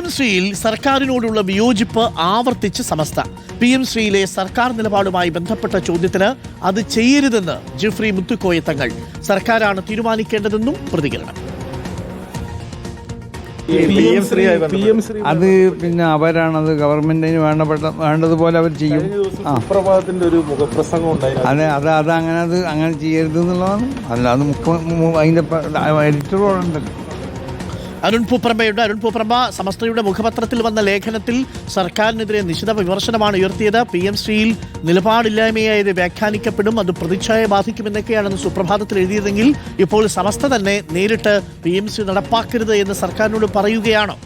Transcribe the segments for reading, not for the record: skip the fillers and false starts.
M ശ്രീയിൽ സർക്കാരിനോടുള്ള വിയോജിപ്പ് ആവർത്തിച്ച് സമസ്ത. PM ശ്രീയിലെ സർക്കാർ നിലപാടുമായി ബന്ധപ്പെട്ട ചോദ്യത്തിന് അത് ചെയ്യരുതെന്ന് ജിഫ്രി മുത്തുക്കോയ തങ്ങൾ. സർക്കാരാണ് തീരുമാനിക്കേണ്ടതെന്നും പ്രതികരണം. അത് പിന്നെ അവരാണത്, ഗവൺമെന്റിന് വേണ്ടതുപോലെ അവർ ചെയ്യും. സുപ്രഭാതത്തിന്റെ ഒരു മുഖപ്രസംഗം ഉണ്ടായിരുന്നു. അതെ, അങ്ങനെ ചെയ്യരുത് എന്നുള്ളതാണ്. അല്ലാതെ അതിന്റെ എഡിറ്ററുണ്ടല്ലോ. അരുൺ പൂപ്രമ്പയുണ്ട്. അരുൺ പൂപ്രമ്പ, സമസ്തയുടെ മുഖപത്രത്തിൽ വന്ന ലേഖനത്തിൽ സർക്കാരിനെതിരെ നിശിത വിമർശനമാണ് ഉയർത്തിയത്. PM ശ്രീയിൽ നിലപാടില്ലായ്മയായത് വ്യാഖ്യാനിക്കപ്പെടും, അത് പ്രതിച്ഛായ ബാധിക്കുമെന്നൊക്കെയാണെന്ന് സുപ്രഭാതത്തിൽ എഴുതിയതെങ്കിൽ ഇപ്പോൾ സമസ്ത തന്നെ നേരിട്ട് PM ശ്രീ നടപ്പാക്കരുത് എന്ന് സർക്കാരിനോട് പറയുകയാണോ?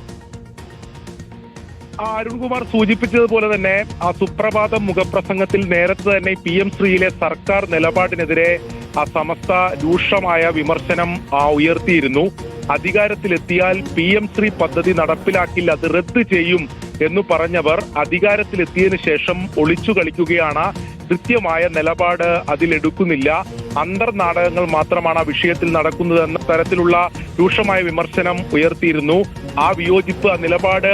അരുൺകുമാർ സൂചിപ്പിച്ചതുപോലെ തന്നെ ആ സുപ്രഭാതം മുഖപ്രസംഗത്തിൽ നേരത്തെ തന്നെ PM ശ്രീയിലെ സർക്കാർ നിലപാടിനെതിരെ ആ സമസ്ത രൂക്ഷമായ വിമർശനം ഉയർത്തിയിരുന്നു. അധികാരത്തിലെത്തിയാൽ PM ശ്രീ പദ്ധതി നടപ്പിലാക്കില്ല, അത് റദ്ദ് ചെയ്യും എന്ന് പറഞ്ഞവർ അധികാരത്തിലെത്തിയതിനു ശേഷം ഒളിച്ചു കളിക്കുകയാണ്. കൃത്യമായ നിലപാട് അതിലെടുക്കുന്നില്ല. അന്തർനാടകങ്ങൾ മാത്രമാണ് ആ വിഷയത്തിൽ നടക്കുന്നത് എന്ന തരത്തിലുള്ള രൂക്ഷമായ വിമർശനം ഉയർത്തിയിരുന്നു. ആ വിയോജിപ്പ്, ആ നിലപാട്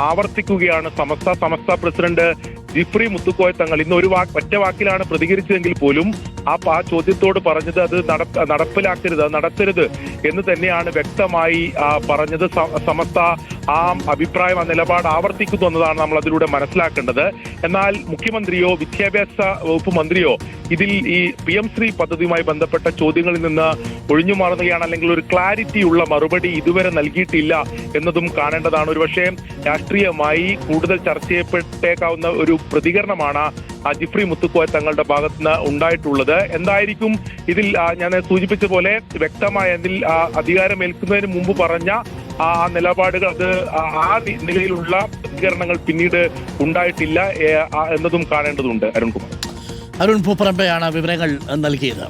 ആവർത്തിക്കുകയാണ് സമസ്ത പ്രസിഡന്റ് ജിഫ്രി മുത്തുക്കോയ തങ്ങൾ. ഇന്ന് ഒറ്റ വാക്കിലാണ് പ്രതികരിച്ചതെങ്കിൽ പോലും ആ ചോദ്യത്തോട് പറഞ്ഞത് അത് നടപ്പിലാക്കരുത്, നടത്തരുത് എന്ന് തന്നെയാണ് വ്യക്തമായി പറഞ്ഞത്. സമസ്ത ആ അഭിപ്രായം, ആ നിലപാട് ആവർത്തിക്കുന്നു എന്നതാണ് നമ്മൾ അതിലൂടെ മനസ്സിലാക്കേണ്ടത്. എന്നാൽ മുഖ്യമന്ത്രിയോ വിദ്യാഭ്യാസ വകുപ്പ് മന്ത്രിയോ ഇതിൽ ഈ PM ശ്രീ പദ്ധതിയുമായി ബന്ധപ്പെട്ട ചോദ്യങ്ങളിൽ നിന്ന് ഒഴിഞ്ഞു മാറുകയാണ്, അല്ലെങ്കിൽ ഒരു ക്ലാരിറ്റി ഉള്ള മറുപടി ഇതുവരെ നൽകിയിട്ടില്ല എന്നതും കാണേണ്ടതാണ്. ഒരുപക്ഷെ രാഷ്ട്രീയമായി കൂടുതൽ ചർച്ച ചെയ്യപ്പെട്ടേക്കാവുന്ന ഒരു പ്രതികരണമാണ് ജിഫ്രി മുത്തുക്കോയ തങ്ങളുടെ ഭാഗത്തുനിന്ന് ഉണ്ടായിട്ടുള്ളത്. എന്തായിരിക്കും ഇതിൽ ഞാൻ സൂചിപ്പിച്ച പോലെ വ്യക്തമായ ഇതിൽ അധികാരമേൽക്കുന്നതിന് മുമ്പ് പറഞ്ഞ ആ നിലപാടുകൾ, അത് ആ നിലയിലുള്ള പ്രതികരണങ്ങൾ പിന്നീട് ഉണ്ടായിട്ടില്ല എന്നതും കാണേണ്ടതുണ്ട്. അരുൺ പൂപ്രമ്പയാണ് വിവരങ്ങൾ നൽകിയത്.